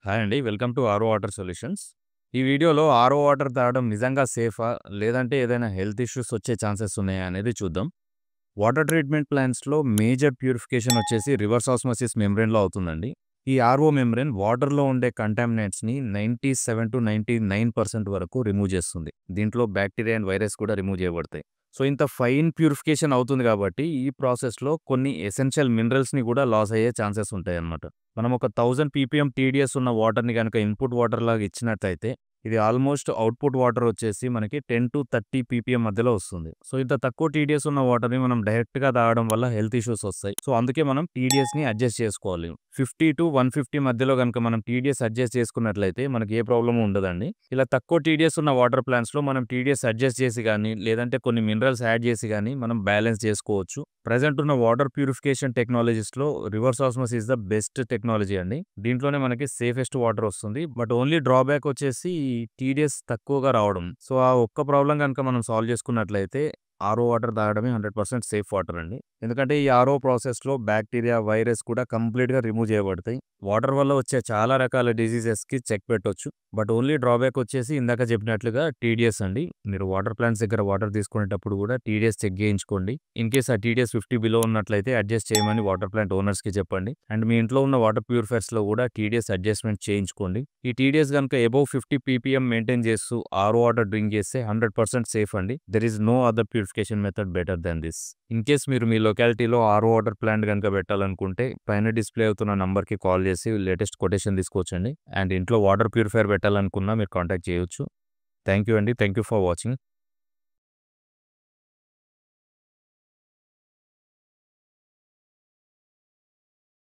Hi అండి. Welcome to RO water solutions. ఈ వీడియోలో ఆరో వాటర్ తాగడం నిజంగా సేఫా? లేదంటే ఏదైనా హెల్త్ ఇష్యూస్ వచ్చే ఛాన్సెస్ ఉన్నాయా అనేది చూద్దాం. వాటర్ ట్రీట్మెంట్ ప్లాంట్స్‌లో మేజర్ ప్యూరిఫికేషన్ వచ్చేసి రివర్స్ ఆస్మోసిస్ మెంబ్రేన్‌లో అవుతుందండి. ఈ ఆర్ఓ మెంబ్రేన్ వాటర్‌లో ఉండే కంటామినెంట్స్‌ని 97-99% వరకు రిమూవ్ చేస్తుంది. దీంట్లో బాక్టీరియా అండ్ వైరస్ కూడా రిమూవ్ చేయబడతాయి. సో, ఇంత ఫైన్ ప్యూరిఫికేషన్ అవుతుంది కాబట్టి ఈ ప్రాసెస్‌లో కొన్ని ఎసెన్షియల్ మినరల్స్‌ని కూడా లాస్ అయ్యే ఛాన్సెస్ ఉంటాయన్నమాట. మనం ఒక 1000 పీపీఎం టీడీఎస్ ఉన్న వాటర్‌ని గనక ఇన్‌పుట్ వాటర్ లాగా ఇచ్చినట్టయితే, ఇది ఆల్మోస్ట్ అవుట్‌పుట్ వాటర్ వచ్చేసి మనకి 10-30 పీపీఎం మధ్యలో వస్తుంది. సో, ఇంత తక్కువ టీడీఎస్ ఉన్న వాటర్‌ని మనం డైరెక్ట్‌గా తాగడం వల్ల హెల్త్ ఇష్యూస్ వస్తాయి. సో, అందుకే మనం టీడీఎస్‌ని అడ్జస్ట్ చేసుకోవాలి. 50-150 మధ్యలో గనక మనం టీడీఎస్ అడ్జస్ట్ చేసుకున్నట్లయితే మనకి ఏ ప్రాబ్లమ్ ఉండదండి. ఇలా తక్కువ టీడీఎస్ ఉన్న వాటర్ ప్లాంట్స్‌లో మనం టీడీఎస్ అడ్జస్ట్ చేసి గాని, లేదంటే కొన్ని మినరల్స్ యాడ్ చేసి గాని మనం బ్యాలెన్స్ చేసుకోవచ్చు. ప్రెజెంట్ ఉన్న వాటర్ ప్యూరిఫికేషన్ టెక్నాలజీస్‌లో reverse osmosis is the best technology అండి. దీంట్లోనే మనకి సేఫెస్ట్ వాటర్ వస్తుంది. బట్ ఓన్లీ డ్రాబ్యాక్ వచ్చేసి టీడీఎస్ తక్కువగా రావడం. సో, ఆ ఒక్క ప్రాబ్లమ్ గనక మనం సాల్వ్ చేసుకున్నట్లయితే ఆరో వాటర్ తాగడమే 100% సేఫ్ వాటర్ అండి. ఎందుకంటే ఈ ఆర్ఓ ప్రాసెస్‌లో బాక్టీరియా, వైరస్ కూడా కంప్లీట్‌గా రిమూవ్ చేయబడతాయి. వాటర్ వల్ల వచ్చే చాలా రకాల డిసీజెస్‌కి చెక్ పెట్టొచ్చు. బట్ ఓన్లీ డ్రాబ్యాక్ వచ్చేసి ఇందాక చెప్పినట్లుగా టీడీఎస్ అండి. మీరు వాటర్ ప్లాంట్స్ దగ్గర వాటర్ తీసుకునేటప్పుడు కూడా టీడీఎస్ చెక్ చేయించుకోండి. ఇన్‌కేస్ ఆ టీడీఎస్ 50 బిలో ఉన్నట్లయితే అడ్జస్ట్ చేయమని వాటర్ ప్లాంట్ ఓనర్స్‌కి చెప్పండి. అండ్ మీ ఇంట్లో ఉన్న వాటర్ ప్యూరిఫైయర్స్‌లో కూడా టీడీఎస్ అడ్జస్ట్‌మెంట్ చేయించుకోండి. ఈ టీడీఎస్ గనుక అబోవ్ 50 పీపీఎం మెయింటైన్ చేస్తూ ఆర్ఓ వాటర్ డ్రింక్ చేస్తే 100% సేఫ్ అండి. There is no other purification method better than this. In case మీరు మీ లొకాలిటీలో ఆర్ఓ వాటర్ ప్లాంట్ గనుక పెట్టాలనుకుంటే పైన డిస్‌ప్లే అవుతున్న నంబర్‌కి కాల్ చేసి లేటెస్ట్ కొటేషన్ తీసుకోవచ్చండి. అండ్ ఇంట్లో వాటర్ ప్యూరిఫైయర్ పెట్టాలనుకున్నా మీరు కాంటాక్ట్ చేయొచ్చు. థాంక్ యూ అండి. Thank you for watching.